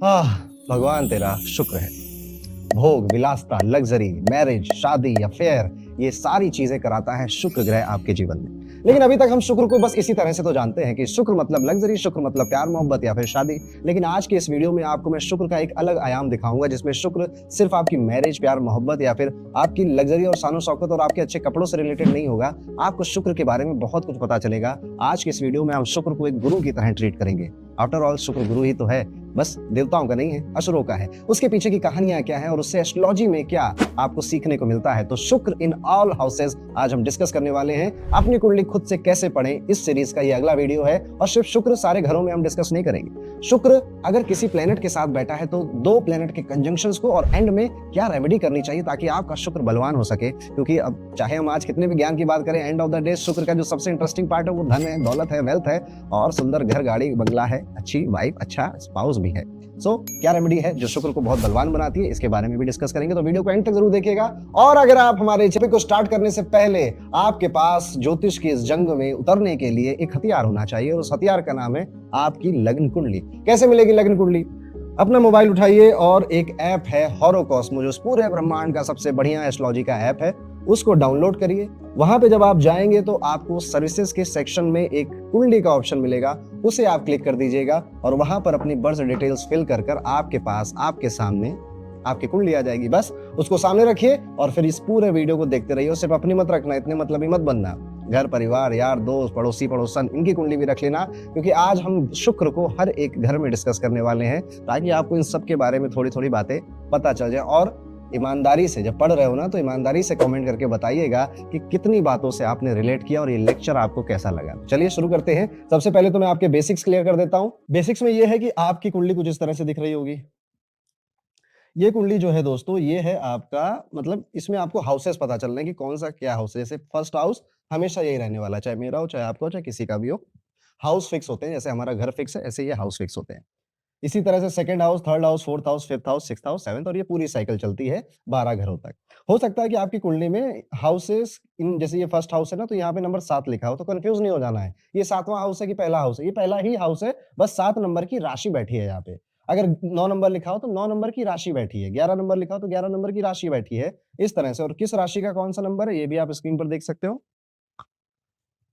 आह, भगवान तेरा शुक्र है। भोग, विलासिता, लग्ज़री, मैरिज, शादी, अफ़ेयर ये सारी चीज़ें कराता है शुक्र ग्रह आपके जीवन में। लेकिन अभी तक हम शुक्र को बस इसी तरह से तो जानते हैं कि शुक्र मतलब लग्ज़री, शुक्र मतलब प्यार-मोहब्बत या फिर शादी। लेकिन आज की इस वीडियो में आपको मैं शुक्र का एक अलग आयाम दिखाऊँगा जिसमें शुक्र सिर्फ़ आपकी मैरिज, प्यार-मोहब्बत या फिर आपकी लग्ज़री और शान-ओ-शौकत और आपके अच्छे कपड़ों से रिलेटेड नहीं होगा। आपको शुक्र के बारे में बहुत कुछ पता चलेगा। आज की इस वीडियो में हम शुक्र को एक गुरु की तरह ट्रीट करेंगे। आफ्टर ऑल शुक्र गुरु ही तो है, बस देवताओं का नहीं है, असुरों का है। उसके पीछे की कहानियाँ क्या हैं और उससे एस्ट्रोलॉजी में क्या आपको सीखने को मिलता है। तो शुक्र इन ऑल हाउसेस आज हम डिस्कस करने वाले हैं। अपनी कुंडली खुद से कैसे पढ़ें, इस सीरीज का ये अगला वीडियो है और सिर्फ शुक्र सारे घरों में हम डिस्कस नहीं करेंगे। शुक्र अगर किसी प्लेनेट के साथ बैठा है तो दो प्लेनेट के कंजंक्शंस को और एंड में क्या रेमेडी करनी चाहिए ताकि आपका शुक्र बलवान हो सके। क्योंकि अब चाहे हम आज कितने भी ज्ञान की बात करें, एंड ऑफ द डे शुक्र का जो सबसे इंटरेस्टिंग पार्ट है वो धन है, दौलत है, वेल्थ है और सुंदर घर, गाड़ी, बंगला है, अच्छी वाइफ, अच्छा स्पाउस भी है। क्या रेमेडी है जो शुक्र को बहुत बलवान बनाती है, इसके बारे में भी डिस्कस करेंगे। तो वीडियो को एंड तक जरूर देखिएगा। और अगर आप हमारे चैनल को स्टार्ट करने से पहले आपके पास ज्योतिष की इस जंग में उतरने के लिए एक हथियार होना चाहिए और उस हथियार का नाम है आपकी लग्न कुंडली। कैसे मिलेगी लग्न कुंडली? अपना मोबाइल उठाइए और एक ऐप है हॉरोकॉस्मो, जो पूरे ब्रह्मांड का सबसे बढ़िया एस्ट्रोलॉजी का ऐप है, उसको डाउनलोड करिए। वहां पे जब आप जाएंगे तो आपको सर्विसेज के सेक्शन में एक कुंडली का ऑप्शन मिलेगा, उसे आप क्लिक कर दीजिएगा और वहां पर अपनी बर्थ डिटेल्स फिल कर कर आपके पास आपके सामने आपकी कुंडली आ जाएगी। बस उसको सामने रखिए और फिर इस पूरे वीडियो को देखते रहिए। सिर्फ अपनी मत रखना, इतने मतलबी मत बनना। घर परिवार, यार दोस्त, पड़ोसी पड़ोसन, इनकी कुंडली भी रख लेना, क्योंकि आज हम शुक्र को हर एक घर में डिस्कस करने वाले हैं ताकि आपको इन सब के बारे में थोड़ी थोड़ी बातें पता चल जाए। और ईमानदारी से जब पढ़ रहे हो ना, तो ईमानदारी से कमेंट करके बताइएगा कि कितनी बातों से आपने रिलेट किया और ये लेक्चर आपको कैसा लगा। चलिए शुरू करते हैं। सबसे पहले तो मैं आपके बेसिक्स क्लियर कर देता हूँ। बेसिक्स में ये है कि आपकी कुंडली कुछ इस तरह से दिख रही होगी। ये कुंडली जो है दोस्तों, ये है आपका, मतलब इसमें आपको हाउसेस पता चल रहे हैं कि कौन सा क्या हाउस है। जैसे फर्स्ट हाउस हमेशा यही रहने वाला है, चाहे मेरा हो, चाहे आपका हो, चाहे किसी का भी हो। हाउस फिक्स होते हैं, जैसे हमारा घर फिक्स है, ऐसे ये हाउस फिक्स होते हैं। इसी तरह से second house, third house, fourth house, fifth house, sixth house, seventh, और ये पूरी साइकिल चलती है 12 घरों तक। हो सकता है कि आपकी कुंडली में हाउसेस इन, जैसे ये फर्स्ट हाउस है ना, तो यहाँ पे नंबर 7 लिखा हो, तो कंफ्यूज नहीं हो जाना है। ये 7वां हाउस है कि पहला हाउस है? ये पहला ही हाउस है, बस 7 नंबर की राशि बैठी है यहाँ पे। अगर 9 नंबर लिखा हो तो 9 नंबर की राशि बैठी है, 11 नंबर लिखा हो तो 11 नंबर की राशि बैठी है, इस तरह से। और किस राशि का कौन सा नंबर है ये भी आप स्क्रीन पर देख सकते हो।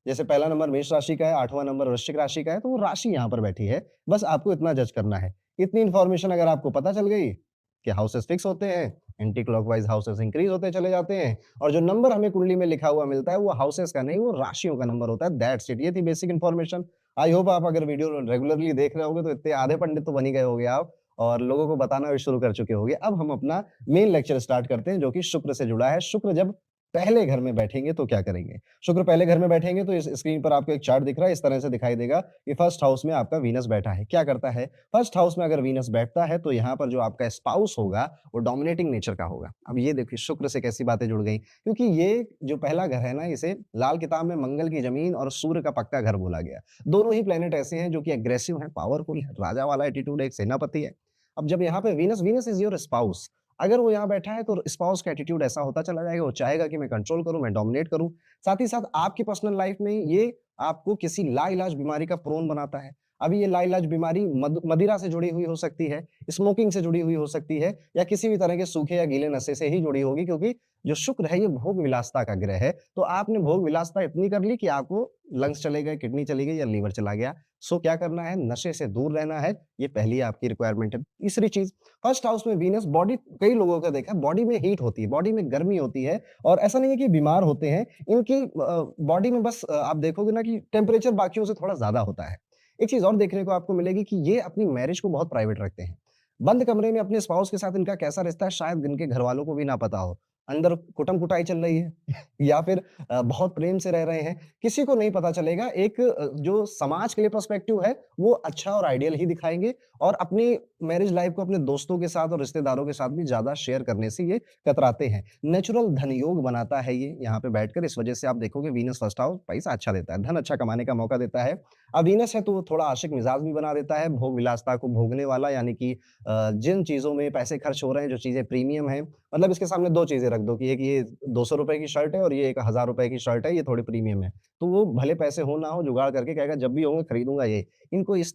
जैसे पहला नंबर मेष राशि का है, 8वां नंबर वृश्चिक राशि का है, तो वो राशि यहाँ पर बैठी है। बस आपको इतना जज करना है। इतनी इन्फॉर्मेशन अगर आपको पता चल गई कि हाउसेस फिक्स होते हैं, एंटी क्लॉकवाइज हाउसेस इंक्रीज होते चले जाते हैं, और जो नंबर हमें कुंडली में लिखा हुआ मिलता है वो हाउसेस का नहीं, वो राशियों का नंबर होता है। That's it. ये थी बेसिक इन्फॉर्मेशन। आई होप आप अगर वीडियो रेगुलरली देख रहे होगे तो इतने आधे पंडित तो बन ही गए होगे आप, और लोगों को बताना भी शुरू कर चुके होंगे। अब हम अपना मेन लेक्चर स्टार्ट करते हैं, जो कि शुक्र से जुड़ा है। शुक्र जब पहले घर में बैठेंगे तो क्या करेंगे? शुक्र पहले घर में बैठेंगे तो इस स्क्रीन पर आपको एक चार्ट दिख रहा है, इस तरह से दिखाई देगा कि फर्स्ट हाउस में आपका वीनस बैठा है। क्या करता है? फर्स्ट हाउस में अगर वीनस बैठता है तो यहाँ पर जो आपका स्पाउस होगा वो डोमिनेटिंग नेचर का होगा। अब ये देखिए शुक्र से कैसी बातें जुड़ गई, क्योंकि ये जो पहला घर है ना, इसे लाल किताब में मंगल की जमीन और सूर्य का पक्का घर बोला गया। दोनों ही प्लेनेट ऐसे हैं जो कि एग्रेसिव हैं, पावरफुल है, राजा वाला एटीट्यूड है, एक सेनापति है। अब जब यहाँ पे Venus, Venus is your spouse, अगर वो यहाँ बैठा है तो स्पाउस का एटीट्यूड ऐसा होता चला जाएगा, वो चाहेगा कि मैं कंट्रोल करूं, मैं डोमिनेट करूं। साथ ही साथ आपकी पर्सनल लाइफ में ये आपको किसी लाइलाज बीमारी का प्रोन बनाता है। अभी ये लाइलाज बीमारी मदिरा से जुड़ी हुई हो सकती है, स्मोकिंग से जुड़ी हुई हो सकती है, या किसी भी तरह के सूखे या गीले नशे से ही जुड़ी होगी, क्योंकि जो शुक्र है ये भोग विलासता का ग्रह है। तो आपने भोग विलासता इतनी कर ली कि आपको लंग्स चले गए, किडनी चली गई या लीवर चला गया। क्या करना है? नशे से दूर रहना है, ये पहली आपकी रिक्वायरमेंट है। तीसरी चीज, फर्स्ट हाउस में वीनस, बॉडी, कई लोगों का देखा है बॉडी में हीट होती है, बॉडी में गर्मी होती है, और ऐसा नहीं है कि बीमार होते हैं, इनकी बॉडी में बस आप देखोगे ना कि टेम्परेचर बाकियों से थोड़ा ज्यादा होता है। एक चीज और देखने को आपको मिलेगी कि ये अपनी मैरिज को बहुत प्राइवेट रखते हैं। बंद कमरे में अपने स्पाउस के साथ इनका कैसा रिश्ता है शायद इनके घर वालों को भी ना पता हो। अंदर कुटम कुटाई चल रही है या फिर बहुत प्रेम से रह रहे हैं, किसी को नहीं पता चलेगा। एक जो समाज के लिए पर्सपेक्टिव है वो अच्छा और आइडियल ही दिखाएंगे, और अपनी मैरिज लाइफ को अपने दोस्तों के साथ और रिश्तेदारों के साथ भी ज्यादा शेयर करने से ये कतराते हैं। नेचुरल धन योग बनाता है ये यहाँ पे बैठकर, इस वजह से आप देखोगे वीनस फर्स्ट हाउस पैसा अच्छा देता है, धन अच्छा कमाने का मौका देता है। अब वीनस है तो वो थोड़ा आशिक मिजाज भी बना देता है, भोग विलासता को भोगने वाला, यानी कि जिन चीजों में पैसे खर्च हो रहे हैं, जो चीजें प्रीमियम है, मतलब इसके सामने 2 चीज़ें रख दो कि एक ये ₹200 की शर्ट है और ये एक ₹1000 की शर्ट है, ये थोड़ी प्रीमियम है। तो वो भले पैसे हो ना हो जुगाड़ करके कहेगा जब भी होंगे खरीदूँगा ये। इनको इस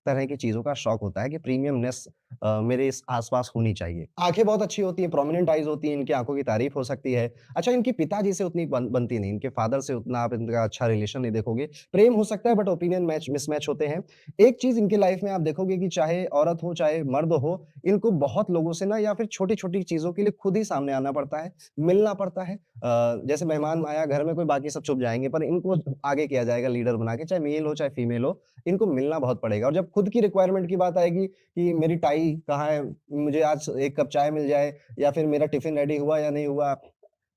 तरह की चीज़ों का शौक होता है कि प्रीमियमनेस मेरे इस आस-पास होनी चाहिए। आँखें बहुत अच्छी होती हैं, प्रोमिनेंट आइज़ होती हैं, इनकी आँखों की तारीफ़ हो सकती है। अच्छा इनके पिताजी से उतनी बनती नहीं, इनके फादर से उतना आप इनका अच्छा रिलेशन नहीं देखोगे। प्रेम हो सकता है बट ओपिनियन मिसमैच होते हैं। एक चीज़ इनके लाइफ़ में आप देखोगे कि चाहे औरत हो, चाहे मर्द हो, इनको बहुत लोगों से ना या फिर छोटी-छोटी चीज़ों के लिए खुद ही सामने आना पड़ता है, मिलना पड़ता है। जैसे मेहमान आया घर में कोई बाकी सब चुप जाएँगे पर इनको आगे किया जाएगा लीडर बना के, चाहे मेल हो चाहे फीमेल हो, इनको मिलना बहुत पड़ेगा और जब खुद की रिक्वायरमेंट की बात आएगी कि मेरी टाई कहाँ है? मुझे आज 1 कप चाय मिल जाए या फिर मेरा टिफ़िन रेडी हुआ या नहीं हुआ?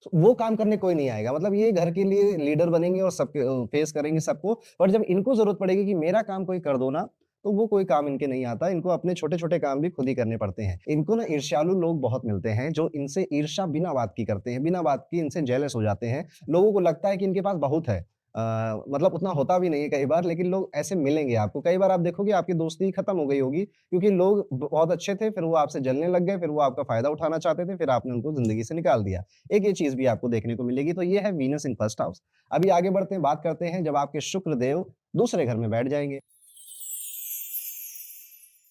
तो वो काम करने कोई नहीं आएगा। मतलब ये घर के लिए लीडर बनेंगे और सबके फेस करेंगे सबको, पर जब इनको ज़रूरत पड़ेगी कि मेरा काम कोई कर दो ना, तो वो कोई काम इनके नहीं आता। इनको अपने छोटे-छोटे काम भी खुद ही करने पड़ते हैं। इनको ना ईर्ष्यालु लोग बहुत मिलते हैं, जो इनसे ईर्ष्या बिना बात की करते हैं, बिना बात की इनसे जेलस हो जाते हैं। लोगों को लगता है कि इनके पास बहुत है। मतलब उतना होता भी नहीं है कई बार, लेकिन लोग ऐसे मिलेंगे आपको। कई बार आप देखोगे आपकी दोस्ती ही खत्म हो गई होगी, क्योंकि लोग बहुत अच्छे थे, फिर वो आपसे जलने लग गए, फिर वो आपका फ़ायदा उठाना चाहते थे, फिर आपने उनको ज़िंदगी से निकाल दिया। एक ये चीज़ भी आपको देखने को मिलेगी, तो ये है वीनस इन फर्स्ट हाउस। अभी आगे बढ़ते हैं, बात करते हैं जब आपके शुक्र देव दूसरे घर में बैठ जाएँगे।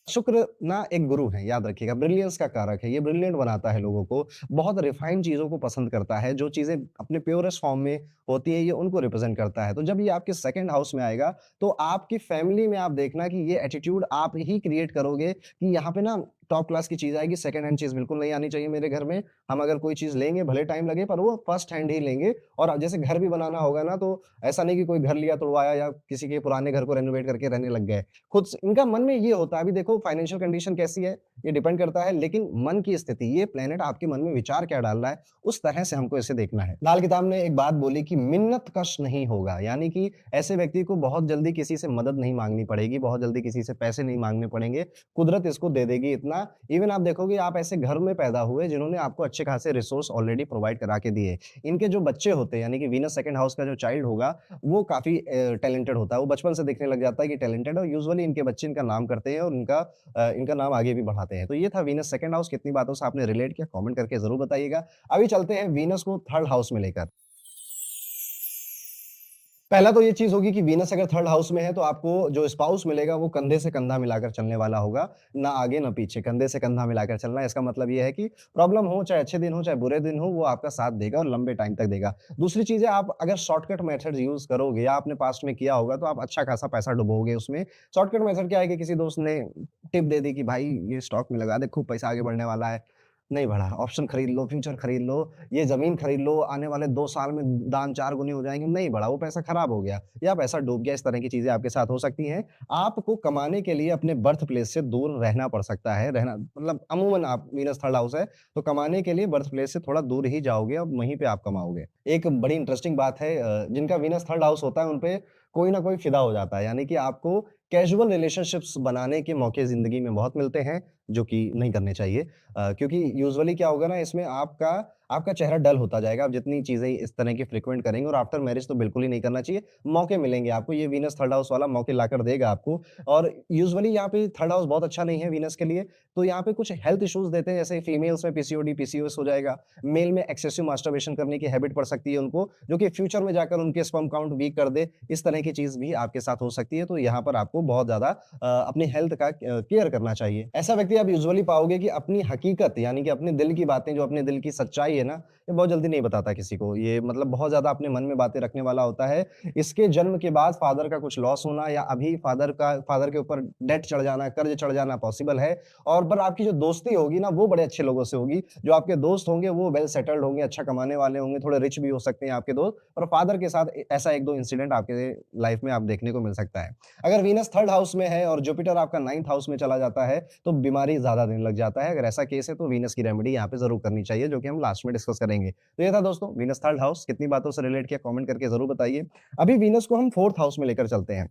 शुक्र ना एक गुरु है, याद रखिएगा, ब्रिलियंस का कारक है, ये ब्रिलियंट बनाता है लोगों को, बहुत रिफाइंड चीज़ों को पसंद करता है, जो चीज़ें अपने प्योरेस्ट फॉर्म में होती है, ये उनको रिप्रेज़ेंट करता है। तो जब ये आपके सेकंड हाउस में आएगा, तो आपकी फैमिली में आप देखना कि ये एटीट्यूड आप ही क्रिएट करोगे कि यहाँ पे ना टॉप क्लास की चीज़ आएगी, सेकंड हैंड चीज़ बिल्कुल नहीं आनी चाहिए मेरे घर में। हम अगर कोई चीज़ लेंगे, भले टाइम लगे, पर वो फर्स्ट हैंड ही लेंगे और जैसे घर भी बनाना होगा ना, तो ऐसा नहीं कि कोई घर लिया, तुड़वाया या किसी के पुराने घर को रेनोवेट करके रहने लग गए। खुद से इनका मन में ये होता है, अभी देखो फाइनेंशियल कंडीशन कैसी है, ये डिपेंड करता है, लेकिन मन की स्थिति, ये प्लैनेट आपके मन में विचार क्या डाल रहा है, उस तरह से हमको इसे देखना है। लाल किताब ने एक बात बोली कि मिन्नत कश नहीं होगा, यानी कि ऐसे व्यक्ति को बहुत जल्दी किसी से मदद नहीं माँगनी पड़ेगी, बहुत जल्दी किसी से पैसे नहीं माँगने पड़ेंगे, कुदरत इसको दे देगी इतना। इवन आप देखोगे आप ऐसे घर में पैदा हुए जिन्होंने आपको अच्छे खासे रिसोर्स ऑलरेडी प्रोवाइड करा के दिए। इनके जो बच्चे होते हैं, यानी कि वीनस सेकंड हाउस का जो चाइल्ड होगा, वो काफ़ी टैलेंटेड होता है, वो बचपन से दिखने लग जाता है कि टैलेंटेड है और यूजुअली इनके बच्चे इनका नाम करते हैं और इनका नाम आगे भी बढ़ाते हैं। तो ये था वीनस सेकंड हाउस, कितनी बातों से आपने रिलेट किया कमेंट करके ज़रूर बताइएगा। अभी चलते हैं वीनस को थर्ड हाउस में लेकर। पहला तो ये चीज़ होगी कि वीनस अगर थर्ड हाउस में है तो आपको जो स्पाउस मिलेगा वो कंधे से कंधा मिलाकर चलने वाला होगा, ना आगे ना पीछे, कंधे से कंधा मिलाकर चलना। इसका मतलब ये है कि प्रॉब्लम हो, चाहे अच्छे दिन हो, चाहे बुरे दिन हो, वो आपका साथ देगा और लंबे टाइम तक देगा। दूसरी चीज़ है, आप अगर शॉर्टकट मेथड्स यूज़ करोगे या आपने पास्ट में किया होगा तो आप अच्छा खासा पैसा डुबोगे उसमें। शॉर्टकट मेथड क्या है कि किसी दोस्त ने टिप दे दी कि भाई ये स्टॉक में लगा दे, खूब पैसा आगे बढ़ने वाला है। नहीं बढ़ा, ऑप्शन खरीद लो, फ्यूचर खरीद लो, ये ज़मीन खरीद लो, आने वाले 2 साल में दाम 4 गुनी हो जाएँगे, नहीं बढ़ा, वो पैसा खराब हो गया या पैसा डूब गया, इस तरह की चीज़ें आपके साथ हो सकती हैं। आपको कमाने के लिए अपने बर्थ प्लेस से दूर रहना पड़ सकता है, रहना मतलब अमूमन आप वीनस थर्ड हाउस है, तो कमाने के लिए बर्थ प्लेस से थोड़ा दूर ही जाओगे और वहीं पे आप कमाओगे। एक बड़ी इंटरेस्टिंग बात है, जिनका वीनस थर्ड हाउस होता है, उन पे कोई ना कोई फ़िदा हो जाता है, यानी कि आपको कैज़ुअल रिलेशनशिप्स बनाने के मौके ज़िंदगी में बहुत मिलते हैं, जो कि नहीं करने चाहिए। क्योंकि यूजुअली क्या होगा ना, इसमें आपका आपका चेहरा डल होता जाएगा। आप जितनी चीज़ें इस तरह की फ्रीक्वेंट करेंगे और आफ्टर मैरिज तो बिल्कुल ही नहीं करना चाहिए। मौके मिलेंगे आपको, ये वीनस थर्ड हाउस वाला मौके लाकर देगा आपको और यूजुअली यहाँ पे थर्ड हाउस बहुत अच्छा नहीं है वीनस के लिए, तो यहाँ पे कुछ हेल्थ इश्यूज़ देते हैं, जैसे फीमेल्स में पीसीओडी, पीसीओएस हो जाएगा। मेल में एक्सेसिव मास्टरबेशन करने की हैबिट पड़ सकती है उनको, जो कि फ्यूचर में जाकर उनके स्पर्म काउंट वीक कर दे, इस तरह की चीज़ भी आपके साथ हो सकती है। तो यहाँ पर आपको बहुत ज़्यादा अपनी हेल्थ का केयर करना चाहिए। ऐसा व्यक्ति आप यूजुअली पाओगे कि अपनी हकीकत यानी कि अपने दिल की बातें, जो अपने दिल की सच्चाई है ना, ये बहुत जल्दी नहीं बताता किसी को। ये मतलब बहुत ज़्यादा अपने मन में बातें रखने वाला होता है। इसके जन्म के बाद फादर का कुछ लॉस होना या अभी फादर के ऊपर डेट चढ़ जाना, कर्ज़ चढ़ जाना पॉसिबल है और पर आपकी जो दोस्ती होगी ना, वो बड़े अच्छे लोगों से होगी। जो आपके दोस्त होंगे वो वेल सेटल्ड होंगे, अच्छा कमाने वाले होंगे, थोड़े रिच भी हो सकते हैं आपके दोस्त, और फादर के साथ ऐसा 1-2 इंसिडेंट आपके लाइफ में आप देखने को मिल सकता है। अगर वीनस थर्ड हाउस में है और जुपिटर आपका 9th हाउस में चला जाता है, तो बीमारी ज़्यादा दिन लग जाता है। अगर ऐसा केस है तो वीनस की रेमेडी यहाँ पे ज़रूर करनी चाहिए, जो कि हम लास्ट में डिस्कस करेंगे। तो ये था दोस्तों वीनस थर्ड हाउस, कितनी बातों से रिलेट किया कमेंट करके ज़रूर बताइए। अभी वीनस को हम 4th हाउस में लेकर चलते हैं।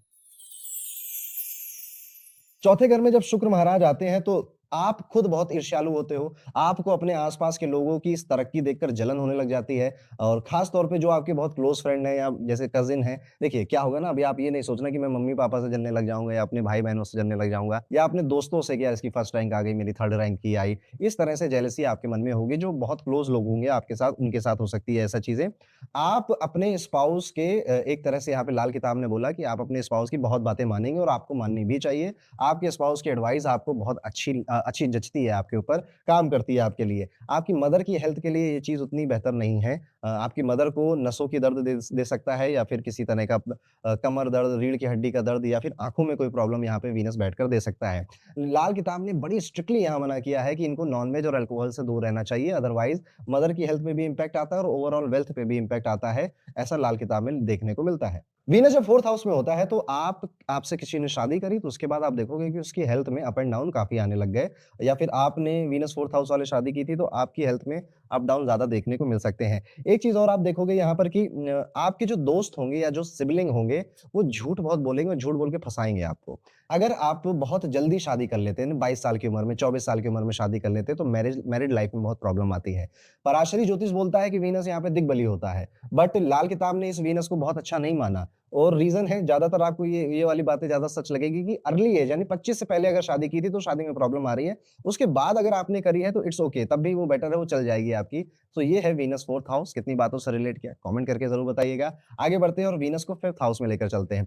चौथे घर में जब शुक्र महाराज आते हैं तो आप खुद बहुत ईर्ष्यालु होते हो, आपको अपने आस-पास के लोगों की इस तरक्की देखकर जलन होने लग जाती है और ख़ास तौर पे जो आपके बहुत क्लोज़ फ्रेंड हैं या जैसे कज़िन हैं, देखिए क्या होगा ना अभी आप ये नहीं सोचना कि मैं मम्मी-पापा से जलने लग जाऊँगा या अपने भाई-बहनों से जलने लग जाऊँगा या अपने दोस्तों से कि यार इसकी फर्स्ट रैंक आ गई, मेरी थर्ड रैंक की आई। इस तरह से जेलसी आपके मन में होगी, जो बहुत क्लोज़ लोग होंगे आपके साथ, उनके साथ हो सकती है ऐसा चीज़ें। आप अपने स्पाउस के एक तरह से यहाँ पे लाल किताब ने बोला कि आप अपने स्पाउस की बहुत बातें मानेंगे और आपको माननी भी चाहिए। आपके स्पाउस की एडवाइस आपको बहुत अच्छी जचती है आपके ऊपर, काम करती है आपके लिए। आपकी मदर की हेल्थ के लिए ये चीज़ उतनी बेहतर नहीं है। आपकी मदर को नसों की दर्द दे सकता है या फिर किसी तरह का कमर दर्द, रीढ़ की हड्डी का दर्द या फिर आँखों में कोई प्रॉब्लम यहाँ पे वीनस बैठकर दे सकता है। लाल किताब ने बड़ी स्ट्रिक्टली यहाँ मना किया है कि इनको नॉन-वेज और अल्कोहल से दूर रहना चाहिए, अदरवाइज़ मदर की हेल्थ में भी इम्पैक्ट आता है और ओवरऑल वेल्थ पे भी इम्पैक्ट आता है। ऐसा लाल किताब में देखने को मिलता है। वीनस जब 4th हाउस में होता है तो आप आपसे किसी ने शादी करी तो उसके बाद आप देखोगे कि उसकी हेल्थ में अप एंड डाउन काफ़ी आने लग गए या फिर आपने वीनस 4th हाउस वाले शादी की थी तो आपकी हेल्थ में अप डाउन ज़्यादा देखने को मिल सकते हैं। एक चीज़ और आप देखोगे यहाँ पर कि आपके जो दोस्त होंगे या जो सिबलिंग होंगे, वो झूठ बहुत बोलेंगे और झूठ बोल के फँसाएँगे आपको। अगर आप बहुत जल्दी शादी कर लेते हैं, 22 साल की उम्र में, 24 साल की उम्र में शादी कर लेते हैं, तो मैरिड लाइफ में बहुत प्रॉब्लम आती है। पराशरी ज्योतिष बोलता है कि वीनस यहाँ पे दिग्बली होता है, बट लाल किताब ने इस वीनस को बहुत अच्छा नहीं माना और रीज़न है ज़्यादातर आपको ये वाली बातें ज़्यादा सच लगेगी कि अर्ली एज यानी 25 से पहले अगर शादी की थी, तो शादी में प्रॉब्लम आ रही है। उसके बाद अगर आपने करी है, तो इट्स ओके तब भी वो बेटर है, वो चल जाएगी आपकी। तो ये है वीनस 4th हाउस, कितनी बातों से रिलेट किया, कमेंट करके ज़रूर बताइएगा। आगे बढ़ते हैं और वीनस को 5th हाउस में लेकर चलते हैं।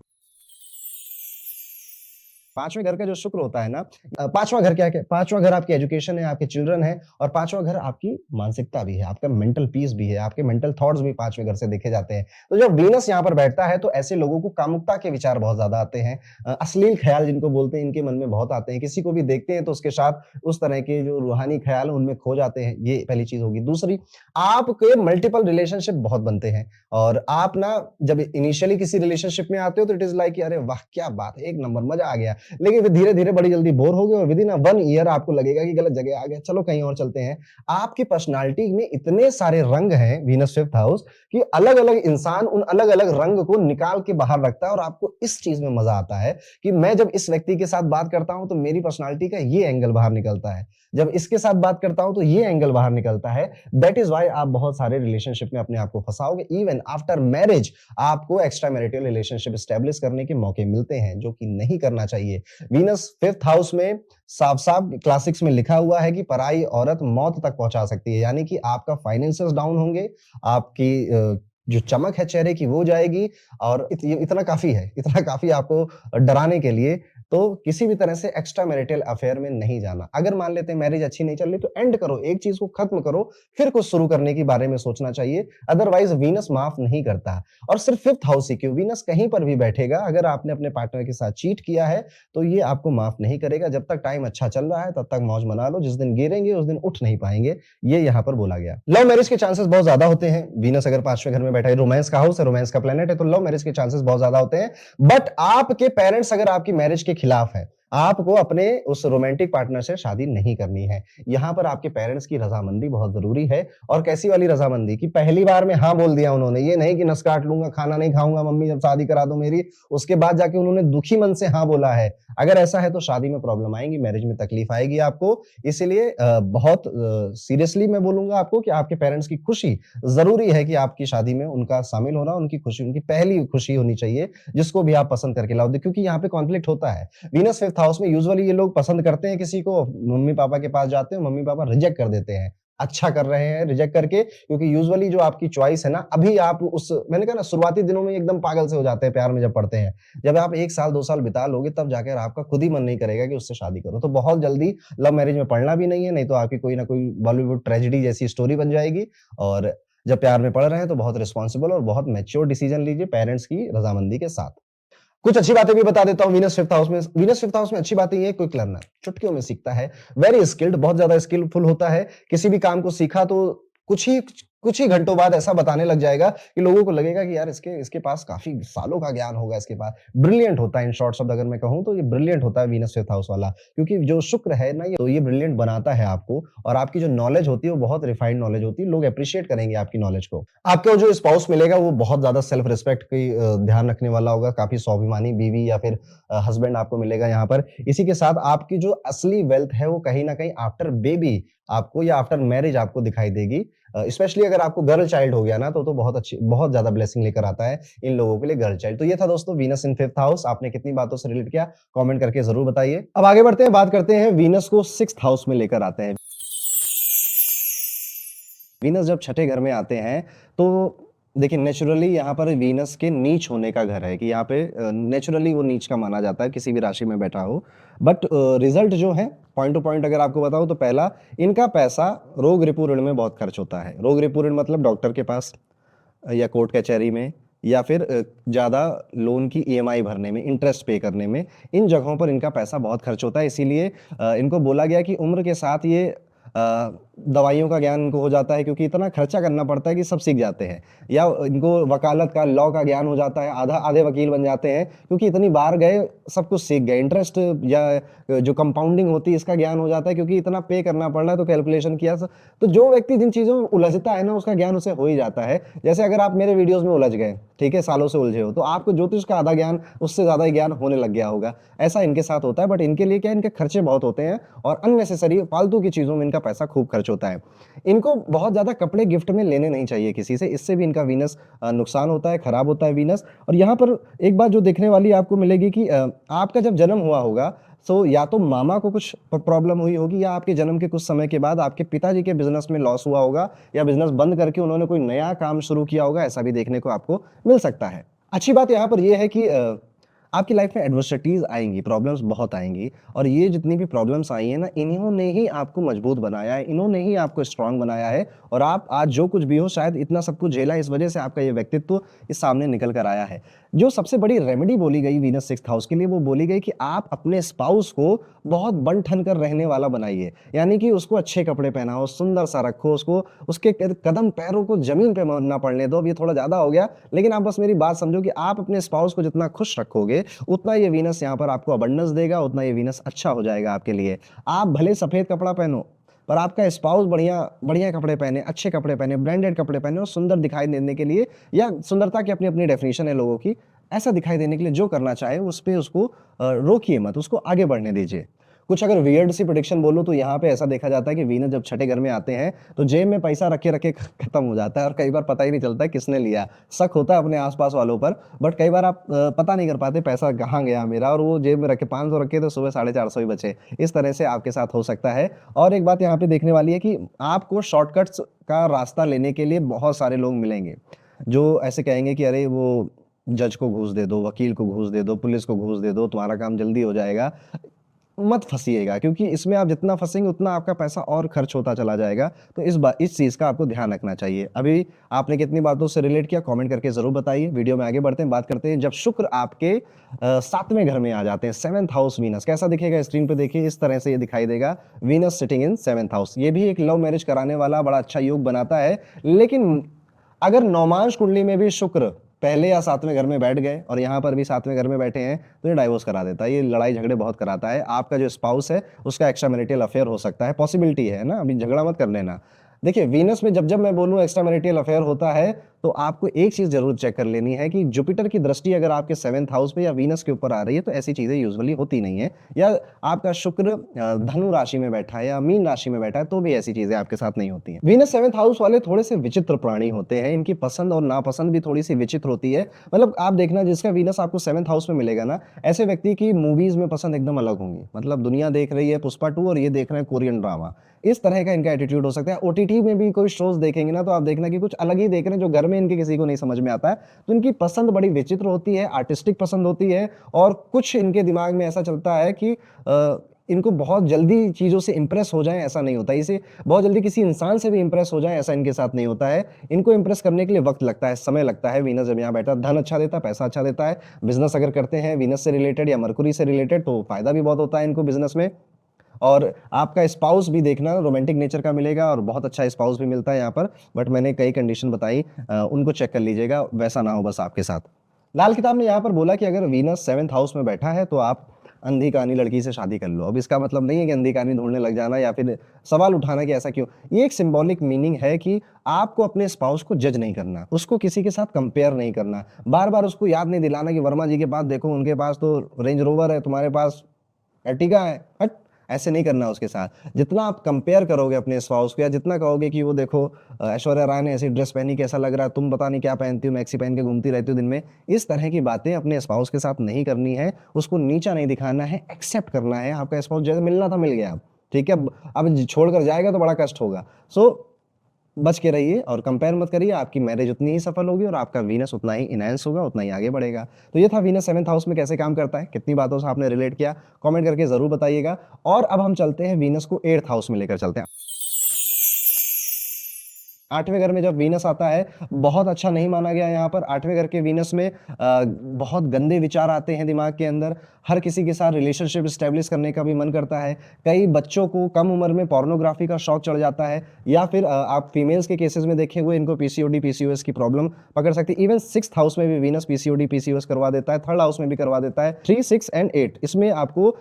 5वें घर का जो शुक्र होता है ना 5वां घर क्या है? 5वां घर आपकी एजुकेशन है, आपके चिल्ड्रन है और 5वां घर आपकी मानसिकता भी है, आपका मेंटल पीस भी है, आपके मेंटल थॉट्स भी 5वें घर से देखे जाते हैं। तो जब वीनस यहाँ पर बैठता है तो ऐसे लोगों को कामुकता के विचार बहुत ज़्यादा आते हैं। अश्लील ख़्याल जिनको बोलते हैं इनके मन में बहुत आते हैं। किसी को भी देखते हैं तो उसके साथ उस तरह के जो रूहानी ख़्याल उनमें खो जाते हैं, ये पहली चीज़ होगी। दूसरी, आपके मल्टीपल रिलेशनशिप बहुत बनते हैं और आप ना जब इनिशियली किसी रिलेशनशिप में आते हो तो इट इज़ लाइक कि अरे वाह! क्या बात है, एक नंबर मज़ा आ गया। लेकिन फिर धीरे-धीरे बड़ी जल्दी बोर हो गए और विदिन 1 ईयर आपको लगेगा कि गलत जगह आ गया, चलो कहीं और चलते हैं। आपकी पर्सनैलिटी में इतने सारे रंग हैं वीनस 5th हाउस कि अलग-अलग इंसान उन अलग-अलग रंग को निकाल के बाहर रखता है और आपको इस चीज़ में मज़ा आता है कि मैं जब इस व्यक्ति के साथ बात करता हूँ तो मेरी पर्सनैलिटी का ये एंगल बाहर निकलता है। जब इसके साथ बात करता हूँ तो ये एंगल बाहर निकलता है। दैट इज़ व्हाई आप बहुत सारे रिलेशनशिप में अपने आप को फँसाओगे। इवन आफ्टर मैरिज आपको एक्स्ट्रा मैरिटल रिलेशनशिप एस्टेब्लिश करने के मौके मिलते हैं, जो कि नहीं करना चाहिए। वीनस 5th हाउस में साफ-साफ क्लासिक्स में लिखा हुआ है कि पराई औरत मौत तक पहुँचा सकती है, यानी कि आपका फाइनेंसेस डाउन होंगे, आपकी जो चमक है चेहरे की वो जाएगी और इतना काफ़ी है, इतना काफ़ी आपको डराने के लिए। तो किसी भी तरह से एक्स्ट्रा मैरिटल अफेयर में नहीं जाना। अगर मान लेते हैं मैरिज अच्छी नहीं चल रही तो एंड करो, एक चीज़ को खत्म करो, फिर कुछ शुरू करने के बारे में सोचना चाहिए। अदरवाइज़ वीनस माफ़ नहीं करता और सिर्फ 5th हाउस ही क्यों, वीनस कहीं पर भी बैठेगा, अगर आपने अपने पार्टनर के साथ चीट किया है तो ये आपको माफ़ नहीं करेगा। जब तक टाइम अच्छा चल रहा है तब तक मौज मना लो, जिस दिन गिरेंगे उस दिन उठ नहीं पाएँगे, ये यहाँ पर बोला गया। लव मैरिज के चांसेस बहुत ज़्यादा होते हैं। वीनस अगर 5वें घर में बैठा है, रोमांस का हाउस है, रोमांस का प्लैनेट है, तो लव मैरिज के चांसेस बहुत ज़्यादा होते हैं। बट आपके पेरेंट्स अगर आपकी मैरिज के खिलाफ है, आपको अपने उस रोमांटिक पार्टनर से शादी नहीं करनी है। यहाँ पर आपके पेरेंट्स की रज़ामंदी बहुत ज़रूरी है और कैसी वाली रज़ामंदी कि पहली बार में हाँ बोल दिया उन्होंने, ये नहीं कि नस काट लूँगा, खाना नहीं खाऊँगा मम्मी जब शादी करा दो मेरी, उसके बाद जाके उन्होंने दुखी मन से हाँ बोला है। अगर ऐसा है तो शादी में प्रॉब्लम आएँगी, मैरिज में तकलीफ आएगी आपको। इसीलिए बहुत सीरियसली मैं बोलूँगा आपको कि आपके पेरेंट्स की खुशी ज़रूरी है कि आपकी शादी में उनका शामिल होना, उनकी खुशी, उनकी पहली खुशी होनी चाहिए, जिसको भी आप पसंद करके लाओ। क्योंकि यहाँ पे कॉन्फ्लिक्ट होता है। वीनस 5th हाउस में यूजुअली ये लोग पसंद करते हैं किसी को, मम्मी-पापा के पास जाते हैं, मम्मी-पापा रिजेक्ट कर देते हैं। अच्छा कर रहे हैं रिजेक्ट करके क्योंकि यूजुअली जो आपकी चॉइस है ना, अभी आप उस मैंने कहा ना शुरुआती दिनों में एकदम पागल से हो जाते हैं प्यार में जब पड़ते हैं। जब आप 1 साल 2 साल बिता लोगे तब जाकर आपका खुद ही मन नहीं करेगा कि उससे शादी करो। तो बहुत जल्दी लव मैरिज में पड़ना भी नहीं है, नहीं तो आपकी कोई ना कोई बॉलीवुड ट्रेजेडी जैसी स्टोरी बन जाएगी और जब प्यार में पड़ रहे हैं तो बहुत रिस्पॉन्सिबल और बहुत मैच्योर डिसीजन लीजिए पेरेंट्स की रज़ामंदी के साथ। कुछ अच्छी बातें भी बता देता हूँ वीनस 5th हाउस में। वीनस 5th हाउस में अच्छी बातें ये है, क्विक लर्नर, चुटकियों में सीखता है, वेरी स्किल्ड, बहुत ज़्यादा स्किलफुल होता है। किसी भी काम को सीखा तो कुछ ही कुछ ही घंटों बाद ऐसा बताने लग जाएगा कि लोगों को लगेगा कि यार इसके इसके पास काफ़ी सालों का ज्ञान होगा इसके पास। ब्रिलियंट होता है इन शॉर्ट शब्द अगर मैं कहूँ तो ये ब्रिलियंट होता है वीनस 5th हाउस वाला। क्योंकि जो शुक्र है ना ये तो ये ब्रिलियंट बनाता है आपको और आपकी जो नॉलेज होती है वो बहुत रिफाइंड नॉलेज होती है। लोग एप्रिशिएट करेंगे आपकी नॉलेज को। आपको जो स्पाउस मिलेगा वो बहुत ज़्यादा सेल्फ रिस्पेक्ट की ध्यान रखने वाला होगा, काफ़ी स्वाभिमानी बीवी या फिर हस्बैंड आपको मिलेगा यहाँ पर। इसी के साथ आपकी जो असली वेल्थ है वो कहीं न कहीं आफ्टर बेबी आपको या आफ्टर मैरिज आपको दिखाई देगी। स्पेशली अगर आपको गर्ल चाइल्ड हो गया ना तो बहुत अच्छी बहुत ज़्यादा ब्लेसिंग लेकर आता है इन लोगों के लिए गर्ल चाइल्ड। तो ये था दोस्तों वीनस इन 5th हाउस। आपने कितनी बातों से रिलेट किया कमेंट करके ज़रूर बताइए। अब आगे बढ़ते हैं, बात करते हैं वीनस को 6th हाउस में लेकर आते हैं। वीनस जब छठे घर में आते हैं तो देखिए नेचुरली यहाँ पर वीनस के नीच होने का घर है कि यहाँ पे नेचुरली वो नीच का माना जाता है किसी भी राशि में बैठा हो। बट रिजल्ट जो है पॉइंट टू पॉइंट अगर आपको बताऊं तो पहला इनका पैसा रोग रिपू ऋण में बहुत खर्च होता है। रोग रिपू ऋण मतलब डॉक्टर के पास या कोर्ट कचहरी में या फिर ज़्यादा लोन की ईएमआई भरने में, इंटरेस्ट पे करने में, इन जगहों पर इनका पैसा बहुत खर्च होता है। इसीलिए इनको बोला गया कि उम्र के साथ ये दवाइयों का ज्ञान इनको हो जाता है क्योंकि इतना खर्चा करना पड़ता है कि सब सीख जाते हैं। या इनको वकालत का, लॉ का ज्ञान हो जाता है, आधे वकील बन जाते हैं क्योंकि इतनी बार गए, सब कुछ सीख गए। इंटरेस्ट या जो कंपाउंडिंग होती है इसका ज्ञान हो जाता है क्योंकि इतना पे करना पड़ रहा है तो कैलकुलेशन किया। तो जो व्यक्ति जिन चीज़ों में उलझता है ना उसका ज्ञान उसे हो ही जाता है। जैसे अगर आप मेरे वीडियोस में उलझ गए, ठीक है, सालों से उलझे हो, तो आपको ज्योतिष का आधा ज्ञान उससे ज़्यादा ही ज्ञान होने लग गया होगा। ऐसा इनके साथ होता है। बट इनके लिए क्या, इनके खर्चे बहुत होते हैं और अननेसेसरी फालतू की चीज़ों में इनका पैसा खूब खर्च होता है। इनको बहुत ज़्यादा कपड़े गिफ्ट में लेने नहीं चाहिए किसी से, इससे भी इनका वीनस नुकसान होता है, खराब होता है वीनस। और यहाँ पर एक बात जो देखने वाली आपको मिलेगी कि आपका जब जन्म हुआ होगा तो या तो मामा को कुछ प्रॉब्लम हुई होगी या आपके जन्म के कुछ समय के बाद आपके पिताजी के बिजनेस में लॉस हुआ होगा या बिजनेस बंद करके उन्होंने कोई नया काम शुरू किया होगा। ऐसा भी देखने को आपको मिल सकता है। अच्छी बात यहाँ पर यह है कि आपकी लाइफ में एडवर्सिटीज आएंगी, प्रॉब्लम्स बहुत आएंगी और ये जितनी भी प्रॉब्लम्स आई हैं ना, इन्होंने ही आपको मजबूत बनाया है, इन्होंने ही आपको स्ट्रांग बनाया है और आप आज जो कुछ भी हो शायद इतना सब कुछ झेला इस वजह से आपका ये व्यक्तित्व इस सामने निकल कर आया है। जो सबसे बड़ी रेमेडी बोली गई वीनस 6th हाउस के लिए वो बोली गई कि आप अपने स्पाउस को बहुत बन ठन कर रहने वाला बनाइए, यानी कि उसको अच्छे कपड़े पहनाओ, सुंदर सा रखो उसको, उसके कदम पैरों को जमीन पे ना पड़ने दो। अब ये थोड़ा ज्यादा हो गया लेकिन आप बस मेरी बात समझो कि आप अपने स्पाउस को जितना खुश रखोगे उतना ये वीनस यहाँ पर आपको अबंडेंस देगा, उतना ये वीनस अच्छा हो जाएगा आपके लिए। आप भले सफेद कपड़ा पहनो पर आपका स्पाउस बढ़िया बढ़िया कपड़े पहने, अच्छे कपड़े पहने, ब्रांडेड कपड़े पहने और सुंदर दिखाई देने के लिए, या सुंदरता की अपनी अपनी डेफिनेशन है लोगों की, ऐसा दिखाई देने के लिए जो करना चाहे उस पे उसको रोकिए मत, उसको आगे बढ़ने दीजिए। कुछ अगर वियर्ड सी प्रेडिक्शन बोलूं तो यहाँ पे ऐसा देखा जाता है कि वीनस जब छठे घर में आते हैं तो जेब में पैसा रखे रखे खत्म हो जाता है और कई बार पता ही नहीं चलता है किसने लिया। शक होता है अपने आसपास वालों पर बट कई बार आप पता नहीं कर पाते पैसा कहाँ गया मेरा, और वो जेब में रखे 500 रखे तो सुबह 450 ही बचे। इस तरह से आपके साथ हो सकता है। और एक बात यहाँ पे देखने वाली है कि आपको शॉर्टकट्स का रास्ता लेने के लिए बहुत सारे लोग मिलेंगे जो ऐसे कहेंगे कि अरे वो जज को घूस दे दो, वकील को घूस दे दो, पुलिस को घूस दे दो, तुम्हारा काम जल्दी हो जाएगा। मत फंसिएगा क्योंकि इसमें आप जितना फंसेंगे उतना आपका पैसा और खर्च होता चला जाएगा। तो इस चीज़ का आपको ध्यान रखना चाहिए। अभी आपने कितनी बातों से रिलेट किया कमेंट करके जरूर बताइए। वीडियो में आगे बढ़ते हैं, बात करते हैं जब शुक्र आपके 7वें घर में आ जाते हैं, 7th हाउस वीनस कैसा दिखेगा स्क्रीन पे देखिए। इस तरह से ये दिखाई देगा, Venus sitting in 7th house. ये भी एक लव मैरिज कराने वाला बड़ा अच्छा योग बनाता है। लेकिन अगर नौमांश कुंडली में भी शुक्र पहले या 7वें घर में बैठ गए और यहाँ पर भी 7वें घर में बैठे हैं तो ये डाइवोर्स करा देता है, ये लड़ाई झगड़े बहुत कराता है। आपका जो स्पाउस है उसका एक्स्ट्रा मैरिटल अफेयर हो सकता है, पॉसिबिलिटी है ना, अभी झगड़ा मत कर लेना। देखिए वीनस में जब जब मैं बोलूँ एक्स्ट्रा मैरिटल अफेयर होता है तो आपको एक चीज जरूर चेक कर लेनी है कि जुपिटर की दृष्टि अगर आपके 7th हाउस पे या वीनस के ऊपर आ रही है तो ऐसी चीजें यूजुअली होती नहीं है। या आपका शुक्र धनु राशि में बैठा है या मीन राशि में बैठा है तो भी ऐसी चीजें आपके साथ नहीं होती हैं। वीनस 7th हाउस वाले थोड़े से विचित्र प्राणी होते हैं, इनकी पसंद और नापसंद भी थोड़ी सी विचित्र होती है। मतलब आप देखना जिसका वीनस आपको 7th हाउस में मिलेगा ना, ऐसे व्यक्ति की मूवीज में पसंद एकदम अलग होंगी। मतलब दुनिया देख रही है पुष्पा 2 और ये देख रहे हैं कोरियन ड्रामा, इस तरह का इनका एटीट्यूड हो सकता है। ओटीटी में भी कोई शोज देखेंगे ना तो आप देखना कि कुछ अलग ही देख रहे हैं जो घर में इनके किसी को नहीं समझ में आता है। तो इनकी पसंद बड़ी विचित्र होती है, आर्टिस्टिक पसंद होती है और कुछ इनके दिमाग में ऐसा चलता है कि इनको बहुत जल्दी चीज़ों से इंप्रेस हो जाएं ऐसा नहीं होता। इसे बहुत जल्दी किसी इंसान से भी इंप्रेस हो जाएं ऐसा इनके साथ नहीं होता है। इनको इंप्रेस करने के लिए वक्त लगता है, समय लगता है। वीनस जब यहाँ बैठा धन अच्छा देता है, पैसा अच्छा देता है। बिजनेस अगर करते हैं वीनस से रिलेटेड या मरकुरी से रिलेटेड तो फायदा भी बहुत होता है इनको बिजनेस में। और आपका स्पाउस भी देखना रोमांटिक नेचर का मिलेगा और बहुत अच्छा स्पाउस भी मिलता है यहाँ पर, बट मैंने कई कंडीशन बताई, उनको चेक कर लीजिएगा, वैसा ना हो बस आपके साथ। लाल किताब ने यहाँ पर बोला कि अगर वीनस 7th हाउस में बैठा है तो आप अंधी कानी लड़की से शादी कर लो। अब इसका मतलब नहीं है कि अंधी कानी ढूंढने लग जाना या फिर सवाल उठाना कि ऐसा क्यों। ये एक सिंबॉलिक मीनिंग है कि आपको अपने स्पाउस को जज नहीं करना, उसको किसी के साथ कंपेयर नहीं करना, बार बार उसको याद नहीं दिलाना कि वर्मा जी के पास देखो, उनके पास तो रेंज रोवर है, तुम्हारे पास अर्टिगा है, हट। ऐसे नहीं करना उसके साथ। जितना आप कंपेयर करोगे अपने स्पाउस को, या जितना कहोगे कि वो देखो ऐश्वर्या राय ने ऐसी ड्रेस पहनी, कैसा लग रहा है, तुम पता नहीं क्या पहनती हो, मैक्सी पहन के घूमती रहती हो दिन में, इस तरह की बातें अपने स्पाउस के साथ नहीं करनी है। उसको नीचा नहीं दिखाना है, एक्सेप्ट करना है। आपका स्पाउस जैसे मिलना था मिल गया, अब ठीक है, अब छोड़कर जाएगा तो बड़ा कष्ट होगा। सो बच के रहिए और कंपेयर मत करिए, आपकी मैरिज उतनी ही सफल होगी और आपका वीनस उतना ही इनहेंस होगा, उतना ही आगे बढ़ेगा। तो ये था वीनस 7th हाउस में कैसे काम करता है, कितनी बातों से आपने रिलेट किया, कमेंट करके जरूर बताइएगा। और अब हम चलते हैं वीनस को 8th हाउस में लेकर चलते हैं। 8वें घर में जब वीनस आता है, बहुत अच्छा नहीं माना गया यहाँ पर। 8वें घर के वीनस में बहुत गंदे विचार आते हैं दिमाग के अंदर, हर किसी के साथ रिलेशनशिप स्टेब्लिश करने का भी मन करता है। कई बच्चों को कम उम्र में पोर्नोग्राफी का शौक चढ़ जाता है, या फिर आप फीमेल्स के केसेस में देखे हुए इनको पीसीओडी पीसीओएस की प्रॉब्लम पकड़ सकती है। इवन 6th हाउस में भी वीनस पीसीओडी पीसीओएस करवा देता है, 3rd हाउस में भी करवा देता है। 3, 6 एंड 8 इसमें आपको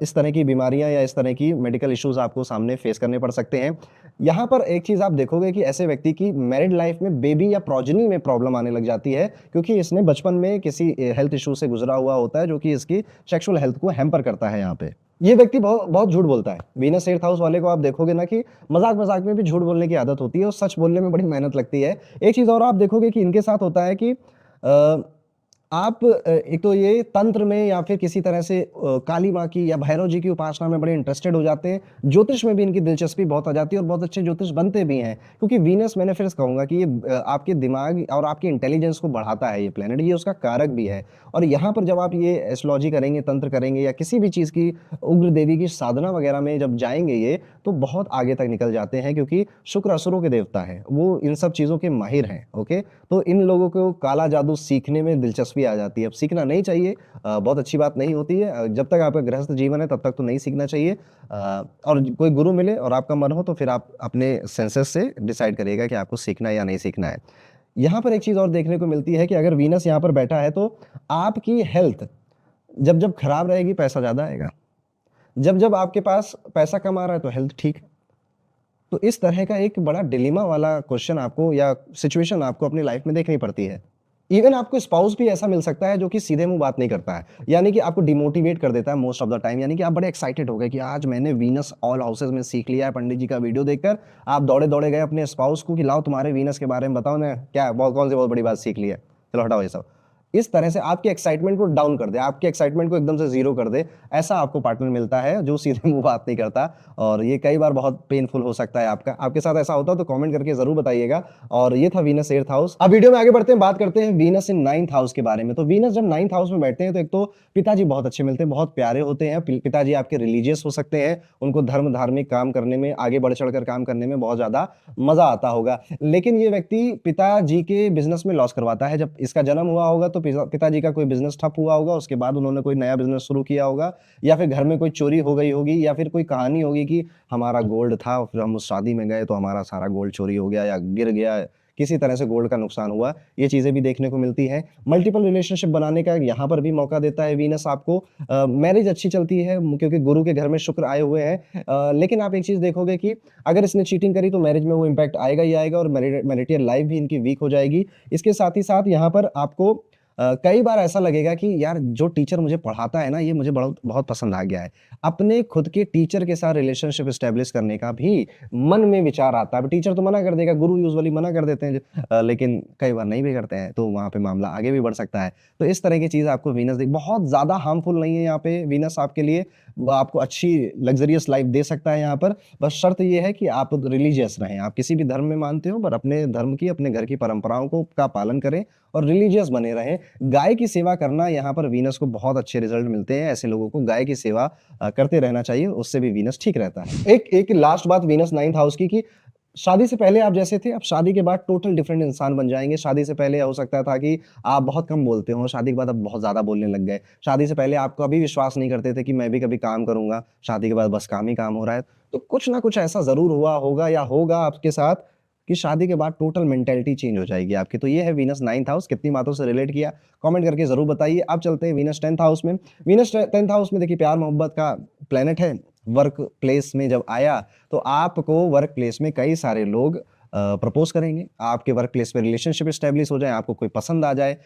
इस तरह की बीमारियां या इस तरह की मेडिकल इश्यूज आपको सामने फेस करने पड़ सकते हैं। यहाँ पर एक चीज आप देखोगे कि ऐसे व्यक्ति की मैरिड लाइफ में बेबी या प्रोजेनी में प्रॉब्लम आने लग जाती है, क्योंकि इसने बचपन में किसी हेल्थ इशू से गुजरा हुआ होता है जो कि इसकी सेक्सुअल हेल्थ को हैम्पर करता है। यहाँ पे ये व्यक्ति बहुत बहुत झूठ बोलता है। वीनस 8th हाउस वाले को आप देखोगे ना कि मजाक मजाक में भी झूठ बोलने की आदत होती है और सच बोलने में बड़ी मेहनत लगती है। एक चीज और आप देखोगे कि इनके साथ होता है कि आप एक तो ये तंत्र में या फिर किसी तरह से काली माँ की या भैरव जी की उपासना में बड़े इंटरेस्टेड हो जाते हैं। ज्योतिष में भी इनकी दिलचस्पी बहुत आ जाती है और बहुत अच्छे ज्योतिष बनते भी हैं, क्योंकि वीनस, मैंने फिर कहूंगा कि ये आपके दिमाग और आपकी इंटेलिजेंस को बढ़ाता है। ये प्लेनेट, ये उसका कारक भी है। और यहाँ पर जब आप ये एस्ट्रोलॉजी करेंगे, तंत्र करेंगे, या किसी भी चीज़ की उग्र देवी की साधना वगैरह में जब जाएंगे ये, तो बहुत आगे तक निकल जाते हैं, क्योंकि शुक्र असुरों के देवता है, वो इन सब चीज़ों के माहिर हैं। ओके, तो इन लोगों को काला जादू सीखने में दिलचस्पी आ जाती है। अब सीखना नहीं चाहिए, बहुत अच्छी बात नहीं होती है। जब तक आपका गृहस्थ जीवन है तब तक तो नहीं सीखना चाहिए। और कोई गुरु मिले और आपका मन हो तो फिर आप अपने सेंसेस से डिसाइड करिएगा कि आपको सीखना है या नहीं सीखना है। यहाँ पर एक चीज़ और देखने को मिलती है कि अगर वीनस यहाँ पर बैठा है तो आपकी हेल्थ जब जब खराब रहेगी, पैसा ज़्यादा आएगा। जब जब आपके पास पैसा कम आ रहा है तो हेल्थ ठीक है। तो इस तरह का एक बड़ा डिलेमा वाला क्वेश्चन आपको या सिचुएशन आपको अपनी लाइफ में देखनी पड़ती है। इवन आपको स्पाउस भी ऐसा मिल सकता है जो कि सीधे मुंह बात नहीं करता है, यानी कि आपको डिमोटिवेट कर देता है मोस्ट ऑफ द टाइम। यानी कि आप बड़े एक्साइटेड हो गए कि आज मैंने वीनस ऑल हाउसेज में सीख लिया है, पंडित जी का वीडियो देखकर आप दौड़े दौड़े गए अपने स्पाउस को कि लाओ तुम्हारे वीनस के बारे में बताओ ना, क्या बहुत कौन सी बहुत बड़ी बात सीख ली है, चलो हटाओ ये सब। इस तरह से आपकी एक्साइटमेंट को डाउन कर दे, आपके एक्साइटमेंट को एकदम से जीरो कर दे, ऐसा आपको पार्टनर मिलता है जो सीधे मुंह बात नहीं करता। और ये कई बार बहुत पेनफुल हो सकता है आपका, आपके साथ ऐसा होता है तो कमेंट करके जरूर बताइएगा। और ये था वीनस 8th हाउस। अब वीडियो में आगे बढ़ते हैं, बात करते हैं वीनस इन 9th हाउस के बारे में। तो वीनस जब 9th हाउस में बैठते हैं तो एक तो पिताजी बहुत अच्छे मिलते हैं, बहुत प्यारे होते हैं। पिताजी आपके रिलीजियस हो सकते हैं, उनको धर्म धार्मिक काम करने में, आगे बढ़ चढ़कर काम करने में बहुत ज्यादा मजा आता होगा। लेकिन ये व्यक्ति पिताजी के बिजनेस में लॉस करवाता है। जब इसका जन्म हुआ होगा तो पिताजी का कोई बिजनेस ठप हुआ होगा, उसके बाद उन्होंने कोई नया बिजनेस शुरू किया होगा, या फिर घर में कोई चोरी हो गई होगी, या फिर कोई कहानी होगी कि हमारा गोल्ड था, फिर हम उस शादी में गए तो हमारा सारा गोल्ड चोरी हो गया या गिर गया, किसी तरह से गोल्ड का नुकसान हुआ। ये चीजें भी देखने को मिलती है। मल्टीपल रिलेशनशिप बनाने का यहाँ पर भी मौका देता है वीनस आपको। मैरिज अच्छी चलती है क्योंकि गुरु के घर में शुक्र आए हुए हैं। लेकिन आप एक चीज देखोगे कि अगर इसने चीटिंग करी तो मैरिज में वो इम्पैक्ट आएगा ही आएगा, और मैरिटल लाइफ भी इनकी वीक हो जाएगी। इसके साथ ही साथ यहाँ पर आपको कई बार ऐसा लगेगा कि यार जो टीचर मुझे पढ़ाता है ना, ये मुझे बहुत बहुत पसंद आ गया है। अपने खुद के टीचर के साथ रिलेशनशिप एस्टेब्लिश करने का भी मन में विचार आता है। टीचर तो मना कर देगा, गुरु यूजुअली मना कर देते हैं, लेकिन कई बार नहीं भी करते हैं, तो वहाँ पे मामला आगे भी बढ़ सकता है। तो इस तरह की चीज़ आपको वीनस देख, बहुत ज़्यादा हार्मफुल नहीं है यहाँ पे वीनस आपके लिए, आपको अच्छी लग्जरियस लाइफ दे सकता है यहाँ पर। बस शर्त ये है कि आप रिलीजियस रहें, आप किसी भी धर्म में मानते हो पर अपने धर्म की, अपने घर की परंपराओं को का पालन करें और रिलीजियस बने रहें। गाय की सेवा करना, यहाँ पर वीनस को बहुत अच्छे रिजल्ट मिलते हैं। ऐसे लोगों को गाय की सेवा करते रहना चाहिए, उससे भी वीनस ठीक रहता है। एक लास्ट बात वीनस 9th हाउस की कि शादी से पहले आप जैसे थे, अब शादी के बाद टोटल डिफरेंट इंसान बन जाएँगे। शादी से पहले हो सकता था कि आप बहुत कम बोलते हो, शादी के बाद अब बहुत ज़्यादा बोलने लग गए। शादी से पहले आप कभी विश्वास नहीं करते थे कि मैं भी कभी काम करूँगा, शादी के बाद बस काम ही काम हो रहा है। तो कुछ ना कुछ ऐसा ज़रूर हुआ होगा या होगा आपके साथ कि शादी के बाद टोटल मेंटालिटी चेंज हो जाएगी आपकी। तो ये है वीनस 9th हाउस, कितनी बातों से रिलेट किया, कमेंट करके ज़रूर बताइए। अब चलते हैं वीनस 10th हाउस में। वीनस 10th हाउस में देखिए प्यार-मोहब्बत का प्लैनेट है। वर्क प्लेस में जब आया तो आपको वर्क प्लेस में कई सारे लोग प्रपोज़ करेंगे, आपके वर्क प्लेस पे रिलेशनशिप एस्टेब्लिश हो जाए, आपको कोई पसंद आ जाए।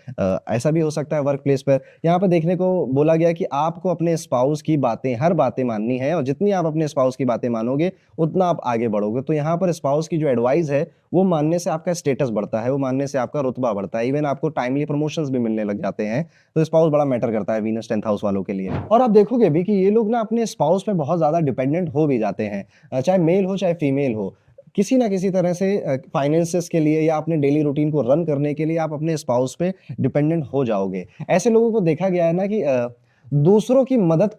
ऐसा भी हो सकता है वर्क प्लेस पर। यहाँ पे देखने को बोला गया कि आपको अपने स्पाउस की बातें, हर बातें माननी है और जितनी आप अपने स्पाउस की बातें मानोगे, उतना आप आगे बढ़ोगे। तो यहाँ पर स्पाउस की जो एडवाइस है, वो मानने से आपका स्टेटस बढ़ता है, वो मानने से आपका रुतबा बढ़ता है। इवन आपको टाइमली प्रमोशंस भी मिलने लग जाते हैं। तो स्पाउस बड़ा मैटर करता है वीनस 10th हाउस वालों के लिए। और आप देखोगे भी कि ये लोग ना अपने स्पाउस पे बहुत ज़्यादा डिपेंडेंट हो भी जाते हैं। चाहे मेल हो, चाहे फीमेल हो। किसी ना किसी तरह से फाइनेंसेस के लिए या अपने डेली रूटीन को रन करने के लिए आप अपने स्पाउस पे डिपेंडेंट हो जाओगे। ऐसे लोगों को देखा गया है ना कि दूसरों की मदद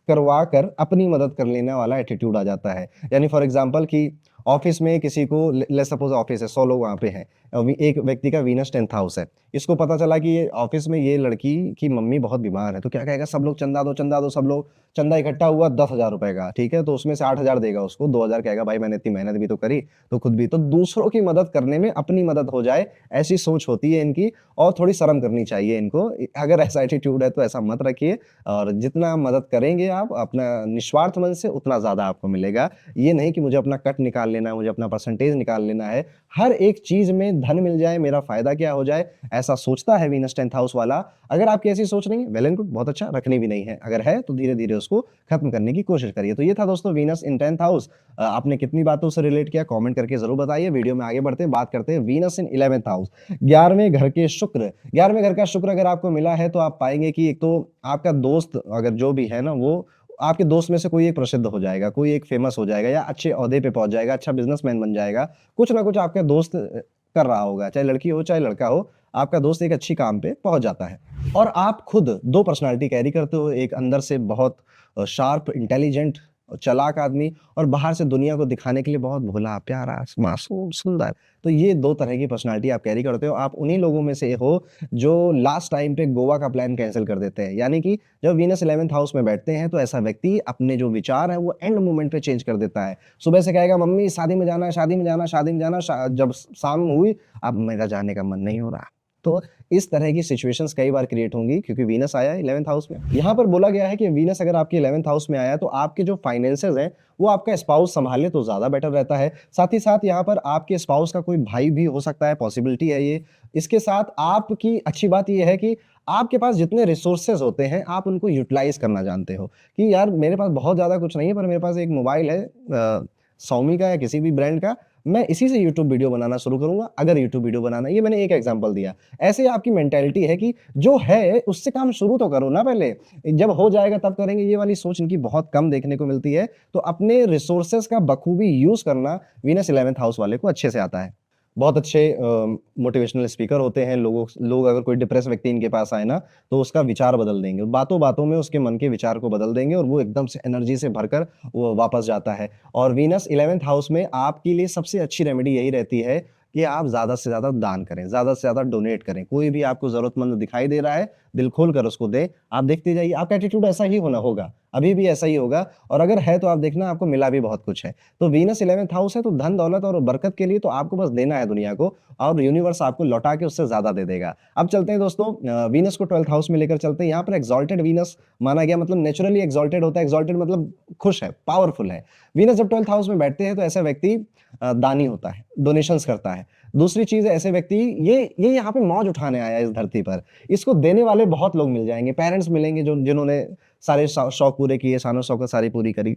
करवा कर अपनी मदद कर लेने वाला एटीट्यूड आ जाता है। यानी फॉर एग्जांपल कि ऑफिस में किसी को लेट्स सपोज ऑफिस है, 100 लोग वहाँ पे हैं। एक व्यक्ति का वीनस 10th हाउस है। इसको पता चला कि ये ऑफिस में ये लड़की की मम्मी बहुत बीमार है, तो क्या कहेगा, सब लोग चंदा दो, सब लोग चंदा इकट्ठा हुआ 10,000 रुपए का, ठीक है? तो उसमें से 8,000 देगा उसको, 2,000 कहेगा भाई मैंने इतनी मेहनत भी तो करी, तो खुद भी। तो दूसरों की मदद करने में अपनी मदद हो जाए, ऐसी सोच होती है इनकी और थोड़ी शर्म करनी चाहिए इनको। अगर ऐसा एटीट्यूड है तो ऐसा मत रखिए और जितना मदद करेंगे आप अपना निस्वार्थ मन से, उतना ज़्यादा आपको मिलेगा। ये नहीं कि मुझे अपना कट निकाल लेना है, मुझे अपना परसेंटेज निकाल लेना है। हर एक चीज़ में धन मिल जाए, मेरा फ़ायदा क्या हो जाए, ऐसा सोचता है वीनस 10th हाउस वाला। अगर आपकी ऐसी सोच नहीं है, वेल एंड गुड, बहुत अच्छा, रखनी भी नहीं है। अगर है तो धीरे-धीरे उसको खत्म करने की कोशिश करिए। तो ये था दोस्तों वीनस इन 10th हाउस। आपने कितनी बातों से रिलेट किया, कमेंट करके ज़रूर बताइए। वीडियो में आगे बढ़ते हैं, बात करते हैं वीनस इन 11th हाउस, 11वें घर के शुक्र। 11वें घर का शुक्र अगर आपको मिला है तो आप पाएँगे कि एक तो आपका दोस्त अगर जो भी है ना, वो आपके दोस्त में से कोई एक प्रसिद्ध हो जाएगा, कोई एक फेमस हो जाएगा या अच्छे ओहदे पे पहुँच जाएगा, अच्छा बिज़नेसमैन बन जाएगा। कुछ ना कुछ आपका दोस्त कर रहा होगा, चाहे लड़की हो, चाहे लड़का हो, आपका दोस्त एक अच्छी काम पे पहुँच जाता है। और आप खुद 2 पर्सनैलिटी कैरी करते हो, एक अंदर से बहुत शार्प, इंटेलिजेंट, चालाक आदमी और बाहर से दुनिया को दिखाने के लिए बहुत भोला, प्यारा, मासूम, सुंदर। तो ये 2 तरह की पर्सनैलिटी आप कैरी करते हो। आप उन्हीं लोगों में से हो जो लास्ट टाइम पे गोवा का प्लान कैंसल कर देते हैं। यानी कि जब वीनस 11th हाउस में बैठते हैं तो ऐसा व्यक्ति अपने जो विचार हैं वो एंड मोमेंट पे चेंज कर देता है। सुबह से कहेगा मम्मी शादी में जाना है, शादी में जाना, शादी में जाना, जब शाम हुई अब मेरा जाने का मन नहीं हो रहा। तो इस तरह की सिचुएशंस कई बार क्रिएट होंगी क्योंकि वीनस आया है 11th हाउस में। यहाँ पर बोला गया है कि वीनस अगर आपके 11th हाउस में आया है तो आपके जो फाइनेंसेस हैं वो आपका स्पाउस संभाले तो ज़्यादा बेटर रहता है। साथ ही साथ यहाँ पर आपके स्पाउस का कोई भाई भी हो सकता है, पॉसिबिलिटी है ये। इसके साथ आपकी अच्छी बात ये है कि आपके पास जितने रिसोर्सेज होते हैं आप उनको यूटिलाइज़ करना जानते हो कि यार मेरे पास बहुत ज़्यादा कुछ नहीं है पर मेरे पास एक मोबाइल है Xiaomi का या किसी भी ब्रांड का, मैं इसी से यूट्यूब वीडियो बनाना शुरू करूँगा, अगर यूट्यूब वीडियो बनाना है। ये मैंने एक एग्ज़ाम्पल दिया। ऐसे ही आपकी मेंटालिटी है कि जो है उससे काम शुरू तो करो ना पहले, जब हो जाएगा तब करेंगे, ये वाली सोच इनकी बहुत कम देखने को मिलती है। तो अपने रिसोर्सेज़ का बखूबी यूज़ करना वीनस 11th हाउस वाले को अच्छे से आता है। बहुत अच्छे मोटिवेशनल स्पीकर होते हैं, लोग अगर कोई डिप्रेस व्यक्ति इनके पास आए ना, तो उसका विचार बदल देंगे। बातों-बातों में उसके मन के विचार को बदल देंगे और वो एकदम से एनर्जी से भरकर वो वापस जाता है। और वीनस 11th हाउस में आपके लिए सबसे अच्छी रेमेडी यही रहती है कि आप ज़्यादा से ज़्यादा दान करें, ज़्यादा से ज़्यादा डोनेट करें। कोई भी आपको ज़रूरतमंद दिखाई दे रहा है, दिल खोल कर उसको दें। आप देखते जाइए, आपका एटीट्यूड ऐसा ही होना होगा, अभी भी ऐसा ही होगा और अगर है तो आप देखना आपको मिला भी बहुत कुछ है। तो वीनस 11th हाउस है तो धन, दौलत और बरकत के लिए तो आपको बस देना है दुनिया को और यूनिवर्स आपको लौटा के उससे ज़्यादा दे देगा। अब चलते हैं दोस्तों वीनस को 12th हाउस में लेकर चलते हैं। यहाँ पर एक्सॉल्टेड वीनस माना गया, मतलब नेचुरली एक्सॉल्टेड होता है। एक्सॉल्टेड मतलब खुश है, पावरफुल है। वीनस जब 12th हाउस में बैठते हैं तो ऐसा व्यक्ति दानी होता है, डोनेशंस करता है। दूसरी चीज़ है ऐसे व्यक्ति ये यहाँ पे मौज उठाने आया है इस धरती पर। इसको देने वाले बहुत लोग मिल जाएँगे, पेरेंट्स मिलेंगे जो जिन्होंने सारे शौक पूरे किए, शान-ओ-शौकत सारी पूरी करी।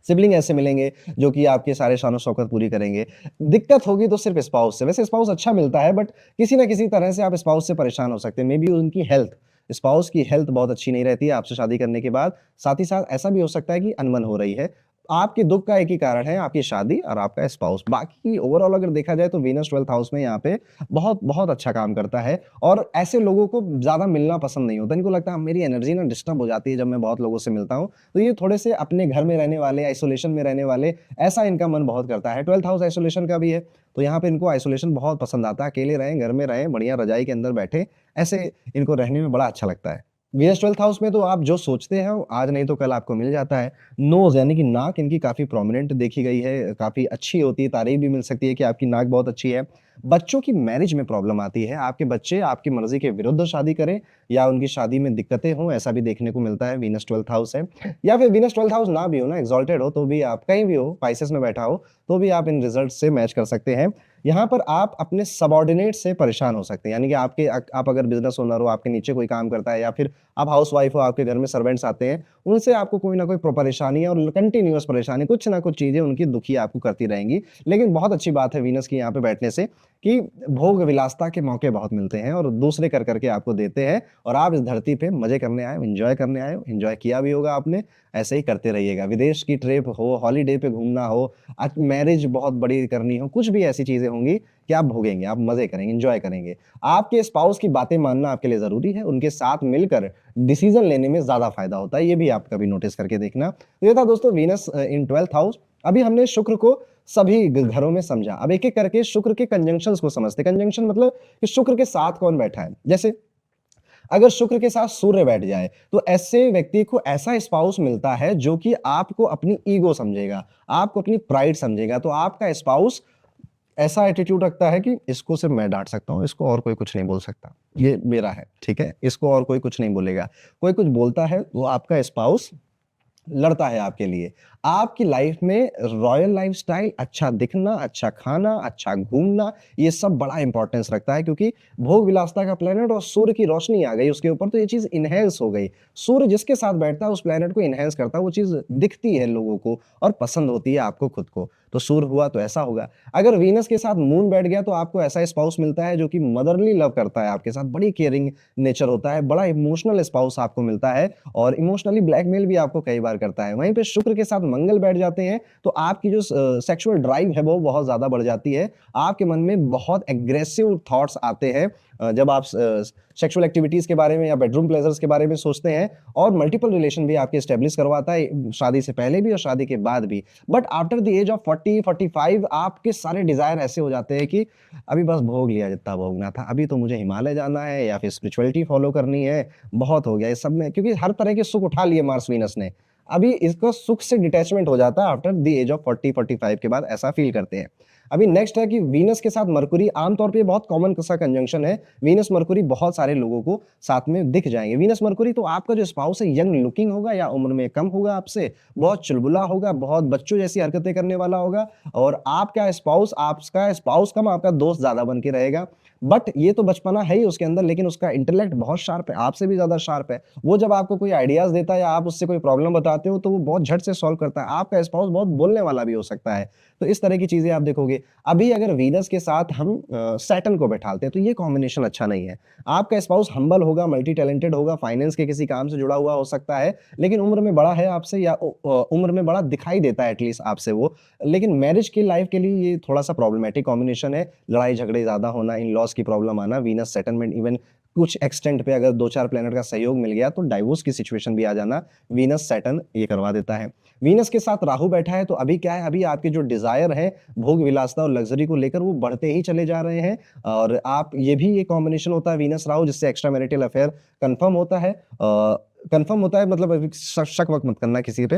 सिबलिंग ऐसे मिलेंगे जो कि आपके सारे शान-ओ-शौकत पूरी करेंगे। दिक्कत होगी तो सिर्फ़ स्पाउस से। वैसे स्पाउस अच्छा मिलता है बट किसी न किसी तरह से आप स्पाउस से परेशान हो सकते हैं। मेबी उनकी हेल्थ, स्पाउस की हेल्थ बहुत अच्छी नहीं रहती है आपसे शादी करने के बाद। साथ ही साथ ऐसा भी हो सकता है कि अनबन हो रही है। आपके दुख का एक ही कारण है, आपकी शादी और आपका स्पाउस। बाकी ओवरऑल अगर देखा जाए तो वीनस 12th हाउस में यहाँ पे बहुत बहुत अच्छा काम करता है, और ऐसे लोगों को ज़्यादा मिलना पसंद नहीं होता। इनको लगता है मेरी एनर्जी ना डिस्टर्ब हो जाती है जब मैं बहुत लोगों से मिलता हूँ, तो ये थोड़े से अपने घर में रहने वाले, आइसोलेशन में रहने वाले, ऐसा इनका मन बहुत करता है। 12th हाउस आइसोलेशन का भी है, तो यहाँ पे इनको आइसोलेशन बहुत पसंद आता है। अकेले रहें, घर में रहें, बढ़िया रजाई के अंदर बैठे, ऐसे इनको रहने में बड़ा अच्छा लगता है। वीनस 12th हाउस में तो आप जो सोचते हैं वो आज नहीं तो कल आपको मिल जाता है। नोज़ यानी कि नाक इनकी काफ़ी प्रोमिनेंट देखी गई है, काफ़ी अच्छी होती है, तारीफ़ भी मिल सकती है कि आपकी नाक बहुत अच्छी है। बच्चों की मैरिज में प्रॉब्लम आती है, आपके बच्चे आपकी मर्ज़ी के विरुद्ध शादी करें या उनकी शादी में दिक्कतें हों, ऐसा भी देखने को मिलता है, वीनस 12th हाउस है। या फिर वीनस 12th हाउस ना भी हो ना, एक्सॉल्टेड हो, तो भी आप कहीं भी हो, पाइसेस में बैठा हो, तो भी आप इन रिज़ल्ट से मैच कर सकते हैं। यहाँ पर आप अपने सबऑर्डिनेट से परेशान हो सकते हैं, यानी कि आप अगर बिज़नेस ओनर हो, आपके नीचे कोई काम करता है, या फिर आप हाउसवाइफ हो, आपके घर में सर्वेंट्स आते हैं, उनसे आपको कोई ना कोई परेशानी है, और कंटिन्यूअस परेशानी, कुछ ना कुछ चीज़ें उनकी दुखी आपको करती रहेंगी। लेकिन बहुत अच्छी बात है वीनस की यहाँ पे बैठने से कि भोग विलासिता के मौके बहुत मिलते हैं और दूसरे कर करके आपको देते हैं, और आप इस धरती पे मज़े करने आए हो, एन्जॉय करने आए हो, एन्जॉय किया भी होगा आपने, ऐसे ही करते रहिएगा। विदेश की ट्रिप हो, हॉलिडे पे घूमना हो, मैरिज बहुत बड़ी करनी हो, कुछ भी ऐसी चीज़ें होंगी कि आप भोगेंगे, आप मज़े करेंगे, एन्जॉय करेंगे। आपके स्पाउस की बातें मानना आपके लिए ज़रूरी है, उनके साथ मिलकर डिसीज़न लेने में ज़्यादा फ़ायदा होता है, ये भी आप कभी नोटिस करके देखना। तो ये था दोस्तों वीनस इन 12th हाउस। अभी हमने शुक्र को सभी घरों में समझा। अब एक-एक करके शुक्र के कंजंक्शंस को समझते हैं। कंजंक्शन मतलब कि शुक्र के साथ कौन बैठा है। जैसे अगर शुक्र के साथ सूर्य बैठ जाए, तो ऐसे व्यक्ति को ऐसा स्पाउस मिलता है जो कि आपको अपनी ईगो समझेगा, आपको अपनी प्राइड समझेगा। तो आपका स्पाउस ऐसा एटीट्यूड रखता है कि इसको सिर्फ मैं डाँट सकता हूँ, इसको और कोई कुछ नहीं बोल सकता। ये मेरा है, ठीक है? इसको और कोई कुछ नहीं बोलेगा। कोई कुछ बोलता है, वो आपका स्पाउस लड़ता है आपके लिए। आपकी लाइफ में रॉयल लाइफ़स्टाइल, अच्छा दिखना, अच्छा खाना, अच्छा घूमना, ये सब बड़ा इम्पोर्टेंस रखता है, क्योंकि भोग विलासिता का प्लैनेट और सूर्य की रोशनी आ गई उसके ऊपर, तो ये चीज़ एनहांस हो गई। सूर्य जिसके साथ बैठता है उस प्लैनेट को एनहांस करता है, वो चीज़ दिखती है लोगों को और पसंद होती है आपको खुद को। तो सूर्य हुआ तो ऐसा होगा। अगर वीनस के साथ मून बैठ गया तो आपको ऐसा स्पाउस मिलता है जो कि मदरली लव करता है आपके साथ, बड़ी केयरिंग नेचर होता है, बड़ा इमोशनल स्पाउस आपको मिलता है, और इमोशनली ब्लैकमेल भी आपको कई बार करता है। वहीं पे शुक्र के साथ मंगल बैठ जाते हैं, तो आपकी जो सेक्सुअल ड्राइव है वो बहुत ज़्यादा बढ़ जाती है। आपके मन में बहुत एग्रेसिव थॉट्स आते हैं जब आप सेक्सुअल एक्टिविटीज़ के बारे में या बेडरूम प्लेज़र्स के बारे में सोचते हैं, और मल्टीपल रिलेशन भी आपके एस्टेब्लिश करवाता है, शादी से पहले भी और शादी के बाद भी। But after the age of 40-45 आपके सारे डिज़ायर ऐसे हो जाते हैं कि अभी बस भोग लिया जितना भोगना था, अभी तो मुझे हिमालय जाना है या फिर स्पिरिचुअलिटी फॉलो करनी है, बहुत हो गया इस सब में, क्योंकि हर तरह के सुख उठा लिए मार्स वीनस ने। अभी इसको सुख से डिटैचमेंट हो जाता है आफ्टर द एज ऑफ 40-45 के बाद, ऐसा फील करते हैं। अभी नेक्स्ट है कि वीनस के साथ मरकुरी, आमतौर पे बहुत कॉमन सा कंजंक्शन है। वीनस मरकुरी बहुत सारे लोगों को साथ में दिख जाएँगे। वीनस मरकुरी, तो आपका जो स्पाउस है यंग लुकिंग होगा या उम्र में कम होगा आपसे, बहुत चुलबुला होगा, बहुत बच्चों जैसी हरकतें करने वाला होगा, और आपका स्पाउस कम, आपका दोस्त ज़्यादा बन के रहेगा। बट ये तो बचपना है ही उसके अंदर, लेकिन उसका इंटेलेक्ट बहुत शार्प है, आपसे भी ज़्यादा शार्प है। वो जब आपको कोई आइडियाज़ देता है या आप उससे कोई प्रॉब्लम बताते हो, तो वो बहुत झट से सॉल्व करता है। आपका स्पाउस बहुत बोलने वाला भी हो सकता है। तो इस तरह की चीज़ें आप देखोगे। अभी अगर वीनस के साथ हम सैटर्न को बैठालते हैं, तो ये कॉम्बिनेशन अच्छा नहीं है। आपका स्पाउस हम्बल होगा, मल्टी टैलेंटेड होगा, फाइनेंस के किसी काम से जुड़ा हुआ हो सकता है, लेकिन उम्र में बड़ा है आपसे, या उम्र में बड़ा दिखाई देता है एटलीस्ट आपसे वो। लेकिन मैरिज की लाइफ के लिए ये थोड़ा-सा प्रॉब्लमैटिक कॉम्बिनेशन है। लड़ाई-झगड़े ज़्यादा होना, इन-लॉज़ की प्रॉब्लम आना, वीनस सैटर्न में इवन कुछ एक्सटेंट पे अगर 2-4 प्लैनेट का सहयोग मिल गया, तो डाइवोर्स की सिचुएशन भी आ जाना, वीनस सैटर्न ये करवा देता है। वीनस के साथ राहु बैठा है, तो अभी क्या है, अभी आपके जो डिज़ायर है भोग विलासिता और लग्ज़री को लेकर, वो बढ़ते ही चले जा रहे हैं, और आप ये भी ये कॉम्बिनेशन होता है वीनस राहु, जिससे एक्स्ट्रा मैरिटल अफेयर कन्फर्म होता है। कन्फर्म होता है, मतलब अभी शक-वक मत करना किसी पे।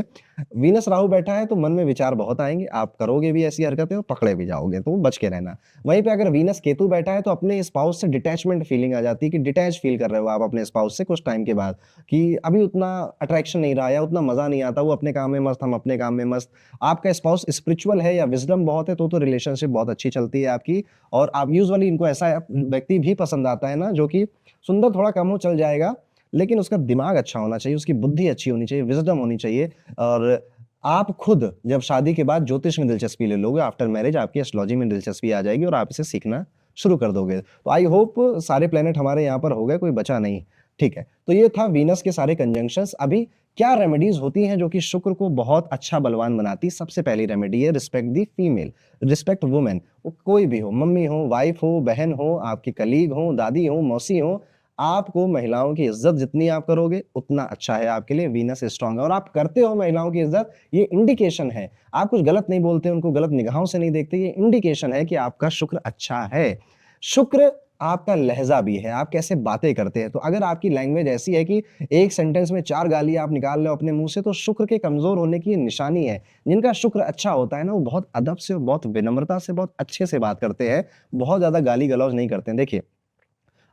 वीनस राहु बैठा है तो मन में विचार बहुत आएँगे, आप करोगे भी ऐसी हरकतें और पकड़े भी जाओगे, तो बच के रहना। वहीं पे अगर वीनस केतु बैठा है, तो अपने स्पाउस से डिटैचमेंट फीलिंग आ जाती है कि डिटैच फील कर रहे हो आप अपने स्पाउस से कुछ टाइम के बाद, कि अभी उतना अट्रैक्शन नहीं रहा या उतना मज़ा नहीं आता, वो अपने काम में मस्त, हम अपने काम में मस्त। आपका स्पाउस स्पिरिचुअल है या विज़डम बहुत है, तो रिलेशनशिप बहुत अच्छी चलती है आपकी, और आप यूजुअली इनको ऐसा व्यक्ति भी पसंद आता है ना, जो कि सुंदर थोड़ा कम हो चल जाएगा, लेकिन उसका दिमाग अच्छा होना चाहिए, उसकी बुद्धि अच्छी होनी चाहिए, विज़डम होनी चाहिए। और आप खुद जब शादी के बाद ज्योतिष में दिलचस्पी ले लोगे, आफ्टर मैरिज आपकी एस्ट्रोलॉजी में दिलचस्पी आ जाएगी और आप इसे सीखना शुरू कर दोगे। तो आई होप सारे प्लैनेट हमारे यहाँ पर हो गए, कोई बचा नहीं। ठीक है, तो ये था वीनस के सारे कंजंक्शंस। अभी क्या रेमेडीज होती हैं जो कि शुक्र को बहुत अच्छा बलवान बनाती? सबसे पहली रेमेडी है रिस्पेक्ट दी फीमेल, रिस्पेक्ट वुमेन। वो कोई भी हो, मम्मी हो, वाइफ हो, बहन हो, आपकी कलीग हो, दादी हो, मौसी हो, आपको महिलाओं की इज्जत जितनी आप करोगे उतना अच्छा है आपके लिए। वीनस स्ट्रांग है और आप करते हो महिलाओं की इज्जत, ये इंडिकेशन है। आप कुछ गलत नहीं बोलते, उनको गलत निगाहों से नहीं देखते, ये इंडिकेशन है कि आपका शुक्र अच्छा है। शुक्र आपका लहजा भी है, आप कैसे बातें करते हैं। तो अगर आपकी लैंग्वेज ऐसी है कि एक सेंटेंस में 4 गालियाँ आप निकाल रहे हो अपने मुँह से, तो शुक्र के कमज़ोर होने की ये निशानी है। जिनका शुक्र अच्छा होता है ना, वो बहुत अदब से और बहुत विनम्रता से, बहुत अच्छे से बात करते हैं, बहुत ज़्यादा गाली-गलौज नहीं करते हैं। देखिए,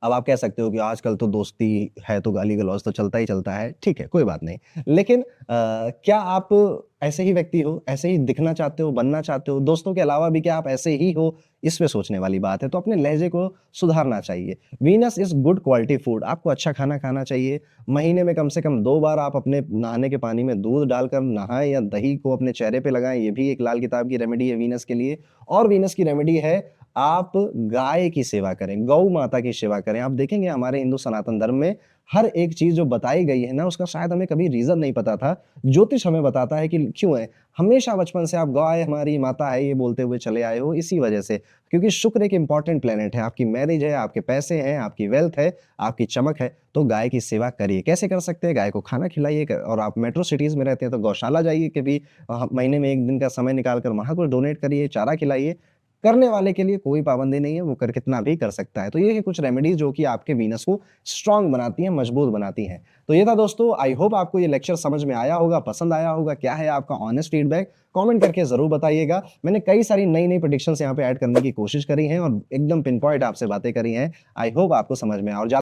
अब आप कह सकते हो कि आजकल तो दोस्ती है तो गाली-गलौज तो चलता ही चलता है, ठीक है, कोई बात नहीं। लेकिन क्या आप ऐसे ही व्यक्ति हो, ऐसे ही दिखना चाहते हो, बनना चाहते हो? दोस्तों के अलावा भी क्या आप ऐसे ही हो? इसमें सोचने वाली बात है, तो अपने लहज़े को सुधारना चाहिए। Venus is good quality food, आपको अच्छा खाना खाना चाहिए। महीने में कम से कम 2 बार आप अपने नहाने के पानी में दूध डालकर नहाएँ या दही को अपने चेहरे पे लगाएँ, ये भी एक लाल किताब की रेमेडी है वीनस के लिए। और वीनस की रेमेडी है आप गाय की सेवा करें, गौ माता की सेवा करें। आप देखेंगे हमारे हिंदू सनातन धर्म में हर एक चीज़ जो बताई गई है ना, उसका शायद हमें कभी रीज़न नहीं पता था। ज्योतिष हमें बताता है कि क्यों है। हमेशा बचपन से आप गाय हमारी माता है ये बोलते हुए चले आए हो इसी वजह से, क्योंकि शुक्र एक इम्पोर्टेंट प्लैनेट है। आपकी मैरिज है, आपके पैसे हैं, आपकी वेल्थ है, आपकी चमक है, तो गाय की सेवा करिए। कैसे कर सकते हैं? गाय को खाना खिलाइए और आप मेट्रो सिटीज़ में रहते हैं तो गौशाला जाइए कभी महीने में 1 दिन का समय निकाल कर वहाँ कुछ डोनेट करिए, चारा खिलाइए। करने वाले के लिए कोई पाबंदी नहीं है, वो कर कितना भी कर सकता है। तो ये है कुछ रेमेडीज़ जो कि आपके वीनस को स्ट्रॉन्ग बनाती हैं, मजबूत बनाती हैं। तो ये था दोस्तों, आई होप आपको ये लेक्चर समझ में आया होगा, पसंद आया होगा। क्या है आपका ऑनेस्ट फीडबैक? कमेंट करके ज़रूर बताइएगा। मैंने कई सारी नई-नई प्रेडिक्शंस यहाँ पे ऐड करने की कोशिश करी हैं और एकदम पिन पॉइंट आपसे बातें करी हैं। आई होप आपको समझ में आए और